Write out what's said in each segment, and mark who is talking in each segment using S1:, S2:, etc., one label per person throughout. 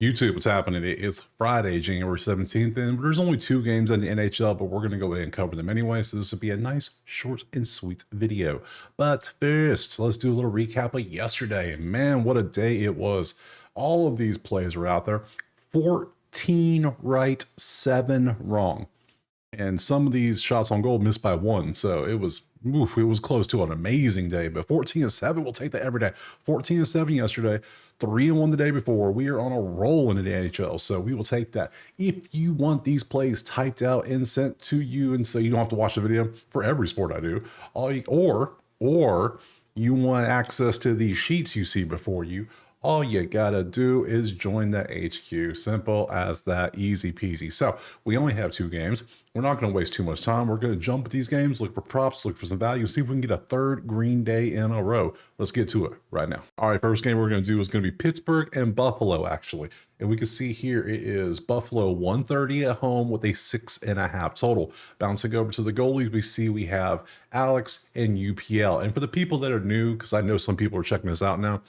S1: YouTube, what's happening? It is Friday, January 17th, and there's only 2 games in the NHL, but we're going to go ahead and cover them anyway. So this will be a nice, short, and sweet video. But first, let's do a little recap of yesterday. Man, what a day it was. All of these plays were out there. 14 right, 7 wrong. And some of these shots on goal missed by 1. So it was close to an amazing day. But 14-7, we'll take that every day. 14-7 yesterday, 3-1 the day before. We are on a roll in the NHL, so we will take that. If you want these plays typed out and sent to you, and so you don't have to watch the video for every sport I do, or you want access to these sheets you see before you, all you gotta do is join the HQ. Simple as that, easy peasy. So we only have 2 games. We're not gonna waste too much time. We're gonna jump at these games, look for props, look for some value, see if we can get a 3rd green day in a row. Let's get to it right now. All right, first game we're gonna do is gonna be Pittsburgh and Buffalo, actually. And we can see here it is Buffalo 130 at home with a 6.5 total. Bouncing over to the goalies, we see we have Alex and UPL. And for the people that are new, because I know some people are checking this out now,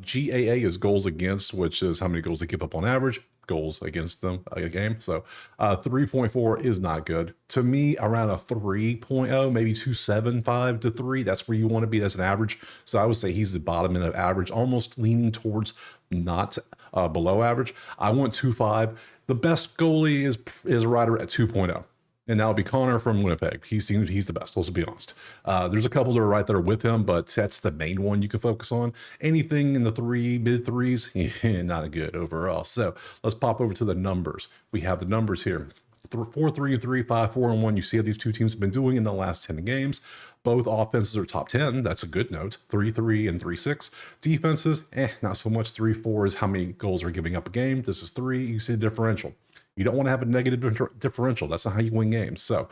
S1: GAA is goals against, which is how many goals they give up on average, goals against them a game. So 3.4 is not good. To me, around a 3.0, maybe 2.75 to 3, that's where you want to be as an average. So I would say he's the bottom end of average, almost leaning towards not below average. I want 2.5. The best goalie is right at 2.0. And that would be Connor from Winnipeg. He's the best, let's be honest. There's a couple that are right there with him, but that's the main one you can focus on. Anything in the mid threes, not good overall. So let's pop over to the numbers. We have the numbers here. 4-3-3, 5-4-1. You see how these two teams have been doing in the last 10 games. Both offenses are top 10. That's a good note. 3-3 and 3-6. Defenses, not so much. 3-4 is how many goals are giving up a game. This is 3. You see the differential. You don't want to have a negative differential. That's not how you win games. So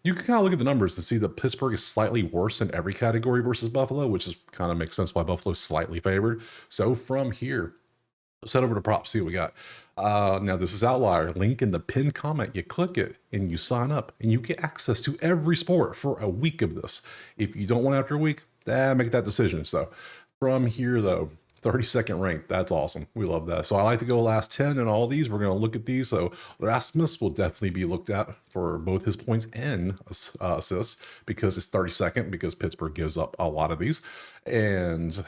S1: you can kind of look at the numbers to see that Pittsburgh is slightly worse in every category versus Buffalo, which is kind of makes sense why Buffalo is slightly favored. So from here, let's head over to props, see what we got. Now this is Outlier. Link in the pinned comment. You click it and you sign up and you get access to every sport for a week of this. If you don't want after a week, make that decision. So from here though, 32nd ranked. That's awesome. We love that. So I like to go last 10 in all these. We're going to look at these. So Rasmus will definitely be looked at for both his points and assists because it's 32nd because Pittsburgh gives up a lot of these. And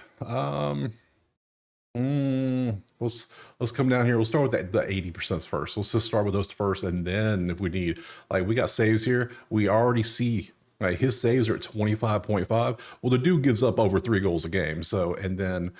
S1: let's come down here. We'll start with the 80% first. Let's just start with those first. And then if we need, like we got saves here, we already see right, his saves are at 25.5. Well, the dude gives up over 3 goals a game. So, and then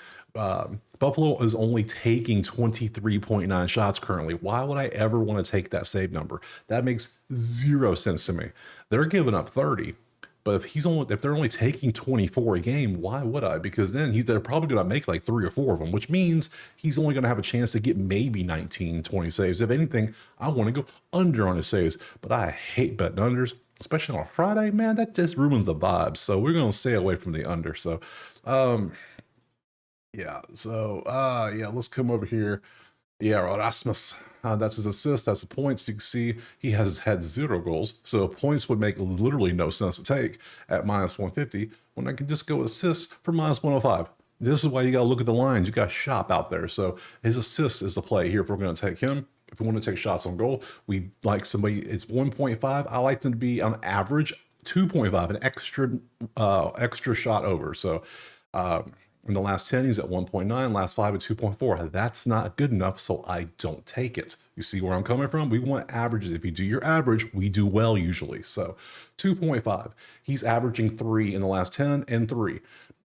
S1: Buffalo is only taking 23.9 shots currently. Why would I ever want to take that save number? That makes 0 sense to me. They're giving up 30. But if they're only taking 24 a game, why would I? Because then they're probably going to make like 3 or 4 of them, which means he's only going to have a chance to get maybe 19, 20 saves. If anything, I want to go under on his saves. But I hate betting unders, especially on a Friday. Man, that just ruins the vibe. So we're going to stay away from the under. So, yeah. So, yeah, let's come over here. Yeah, Rasmus. That's his assist. That's the points. You can see he has had 0 goals. So points would make literally no sense to take at -150 when I can just go assists for -105. This is why you got to look at the lines. You got shop out there. So his assist is the play here if we're going to take him. If we want to take shots on goal, we like somebody, it's 1.5. I like them to be on average 2.5, an extra shot over. So, in the last 10, he's at 1.9, last 5 at 2.4. That's not good enough, so I don't take it. You see where I'm coming from? We want averages. If you do your average, we do well usually. So 2.5. He's averaging 3 in the last 10 and 3.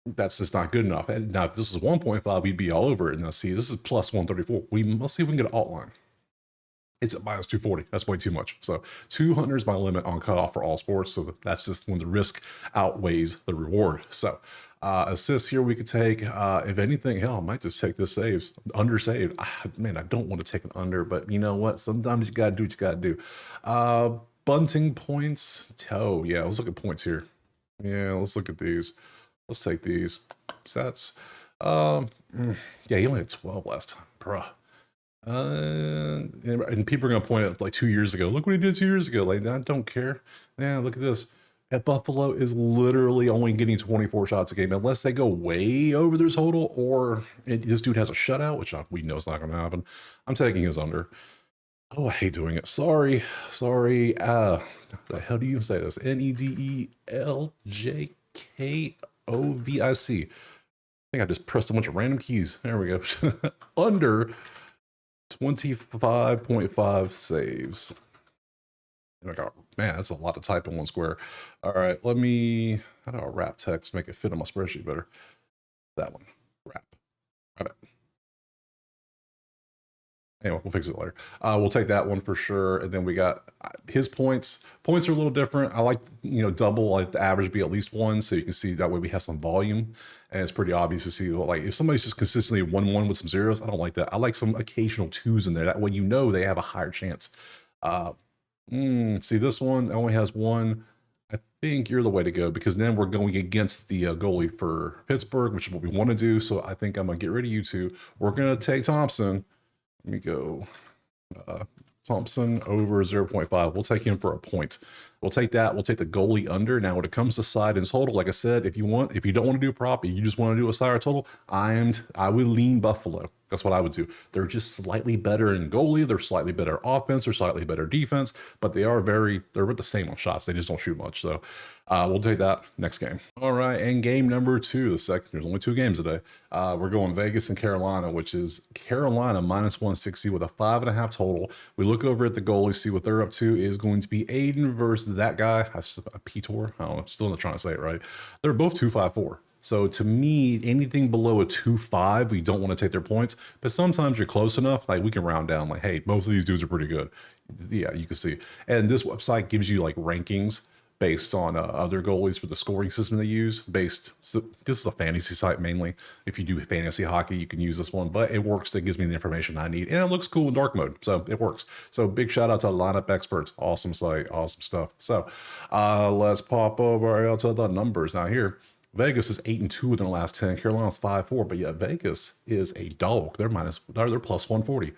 S1: That's just not good enough. And now if this is 1.5, we'd be all over it. Now see, this is plus 134. Let's see if we can get an alt line. It's at -240. That's way too much. So 200 is my limit on cutoff for all sports. So that's just when the risk outweighs the reward. So assists here we could take. If anything, hell, I might just take this saves. Under saved. Man, I don't want to take an under, but you know what? Sometimes you got to do what you got to do. Bunting points. Oh, yeah. Let's look at points here. Yeah, let's look at these. Let's take these. Stats. Yeah, he only had 12 last time. Bruh. And people are going to point out like 2 years ago. Look what he did 2 years ago. Like, I don't care. Yeah, look at this. at Buffalo is literally only getting 24 shots a game unless they go way over their total or this dude has a shutout, which we know is not going to happen. I'm taking his under. Oh, I hate doing it. Sorry. Sorry. The hell do you say this? Nedeljkovic. I think I just pressed a bunch of random keys. There we go. Under 25.5 saves. Oh my God, man, that's a lot to type in one square. All right, how do I wrap text, make it fit on my spreadsheet better? That one, wrap. Wrap it. Anyway, we'll fix it later. We'll take that one for sure. And then we got his points. Points are a little different. I like, double, like the average be at least one. So you can see that way we have some volume. And it's pretty obvious to see, like, if somebody's just consistently 1-1 with some zeros, I don't like that. I like some occasional twos in there. That way, they have a higher chance. See, this one only has one. I think you're the way to go because then we're going against the goalie for Pittsburgh, which is what we want to do. So I think I'm going to get rid of you two. We're going to take Thompson. Let me go Thompson over 0.5. We'll take him for a point. We'll take that. We'll take the goalie under. Now, when it comes to side and total, like I said, if you don't want to do a prop, you just want to do a side or total, I would lean Buffalo. That's what I would do. They're just slightly better in goalie. They're slightly better offense. They're slightly better defense, but they're the same on shots. They just don't shoot much. So we'll take that next game. All right. And game number 2, there's only 2 games today. We're going Vegas and Carolina, which is Carolina minus 160 with a 5.5 total. We look over at the goalie, see what they're up to is going to be Aiden versus that guy. Petor. I don't know. I'm still not trying to say it right. They're both 2.54. So to me, anything below a 2.5, we don't want to take their points. But sometimes you're close enough, like we can round down, like, hey, both of these dudes are pretty good. Yeah, you can see. And this website gives you like rankings based on other goalies for the scoring system they use. So this is a fantasy site mainly. If you do fantasy hockey, you can use this one, but it works. It gives me the information I need, and it looks cool in dark mode, so it works. So big shout out to Lineup Experts. Awesome site, awesome stuff. So let's pop over to the numbers now here. Vegas is 8-2 in the last 10. Carolina's 5-4, but yet Vegas is a dog. They're plus 140.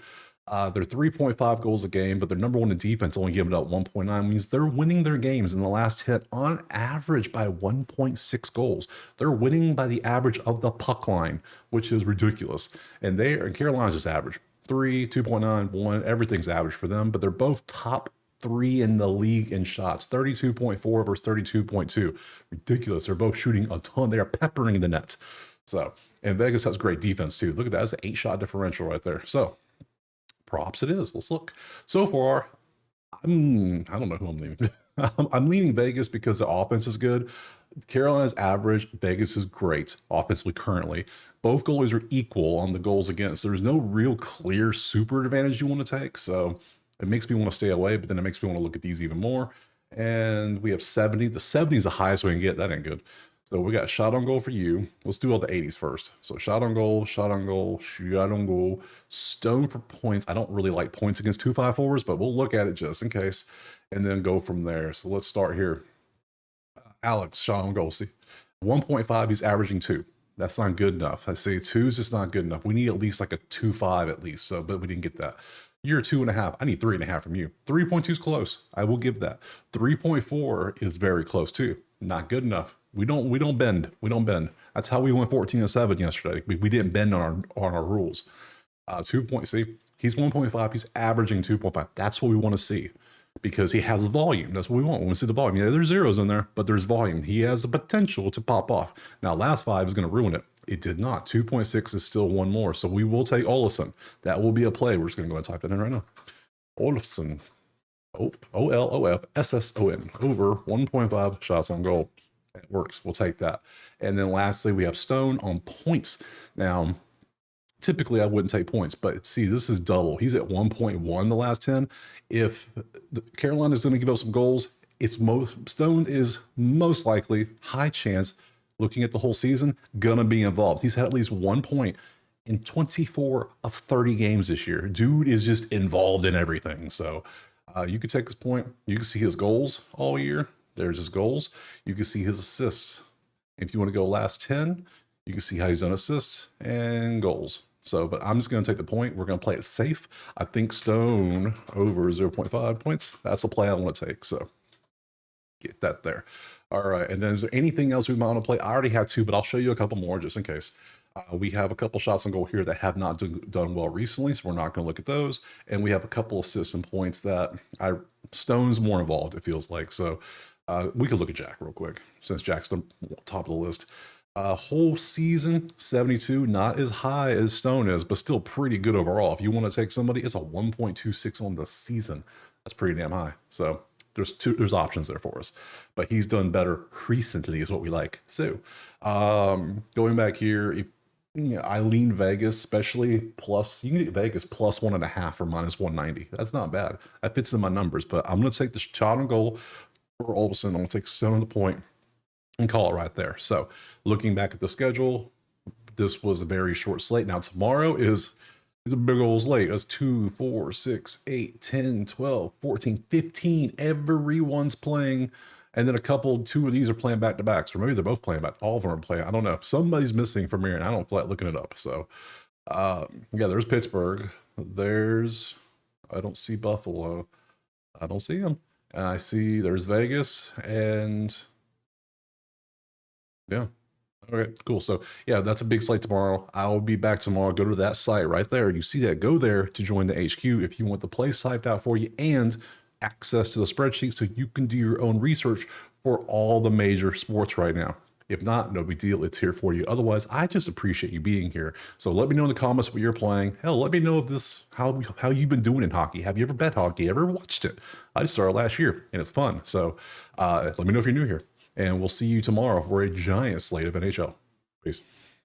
S1: They're 3.5 goals a game, but they're number 1 in defense, only giving up 1.9. Means they're winning their games in the last 10 on average by 1.6 goals. They're winning by the average of the puck line, which is ridiculous. And Carolina's just average 3, 2.9, 1. Everything's average for them, but they're both top 3 in the league in shots, 32.4 versus 32.2. Ridiculous. They're both shooting a ton. They are peppering the net. So, and Vegas has great defense too. Look at that. That's an 8-shot differential right there. So, props it is. Let's look. So far, I don't know who I'm leaning. I'm leaning Vegas because the offense is good. Carolina's average. Vegas is great offensively currently. Both goalies are equal on the goals against. There's no real clear super advantage you want to take. So it makes me want to stay away, but then it makes me want to look at these even more. And we have 70. The 70 is the highest we can get. That ain't good. So we got shot on goal for you. Let's do all the 80s first. So shot on goal, shot on goal, shot on goal, stone for points. I don't really like points against 2.54s, but we'll look at it just in case and then go from there. So let's start here. Alex, shot on goal. See, 1.5, he's averaging 2. That's not good enough. I say 2 is just not good enough. We need at least like a 2.5 at least. So, but we didn't get that. You're 2.5. I need 3.5 from you. 3.2 is close. I will give that. 3.4 is very close too. Not good enough. We don't bend. We don't bend. That's how we went 14-7 yesterday. We didn't bend on our rules. 2 points. See, he's 1.5. He's averaging 2.5. That's what we want to see because he has volume. That's what we want. We want to see the volume. Yeah, there's zeros in there, but there's volume. He has the potential to pop off. Now, last 5 is going to ruin it. It did not. 2.6 is still one more. So we will take Olofsson. That will be a play. We're just going to go and type it in right now. Olofsson. Olofsson over 1.5 shots on goal. It works. We'll take that. And then lastly, we have Stone on points. Now, typically I wouldn't take points, but see, this is double. He's at 1.1 the last 10. If Carolina is going to give up some goals, Stone is most likely, high chance, looking at the whole season, gonna be involved. He's had at least 1 point in 24 of 30 games this year. Dude is just involved in everything. So you could take this point. You can see his goals all year. There's his goals. You can see his assists. If you want to go last 10, you can see how he's done assists and goals. So, but I'm just going to take the point. We're going to play it safe. I think Stone over 0.5 points. That's a play I want to take. So Get that there. All right. And then is there anything else we might want to play? I already have two, but I'll show you a couple more just in case. We have a couple shots on goal here that have not done well recently, so we're not going to look at those. And we have a couple assists and points that Stone's more involved, it feels like. So we could look at Jack real quick, since Jack's the top of the list. Whole season, 72, not as high as Stone is, but still pretty good overall. If you want to take somebody, it's a 1.26 on the season. That's pretty damn high. So there's options there for us, but he's done better recently is what we like. So going back here, if I lean Vegas, especially plus, you can get Vegas plus 1.5 or minus 190. That's not bad. That fits in my numbers, but I'm going to take the shot on goal for Olsen. I'm going to take 7 the point and call it right there. So looking back at the schedule, this was a very short slate. Now tomorrow is a big old slate. It's 2, 4, 6, 8, 10, 12, 14, 15. Everyone's playing. And then two of these are playing back to backs, or maybe they're both playing back. All of them are playing. I don't know. Somebody's missing from here, and I don't feel like looking it up. So, yeah, there's Pittsburgh. I don't see Buffalo. I don't see them. And I see there's Vegas, and yeah. Okay, cool. So yeah, that's a big slate tomorrow. I'll be back tomorrow. Go to that site right there. You see that? Go there to join the HQ if you want the plays typed out for you and access to the spreadsheet so you can do your own research for all the major sports right now. If not, no big deal. It's here for you. Otherwise, I just appreciate you being here. So let me know in the comments what you're playing. Hell, let me know if how you've been doing in hockey. Have you ever bet hockey? Ever watched it? I just started last year and it's fun. So let me know if you're new here. And we'll see you tomorrow for a giant slate of NHL. Peace.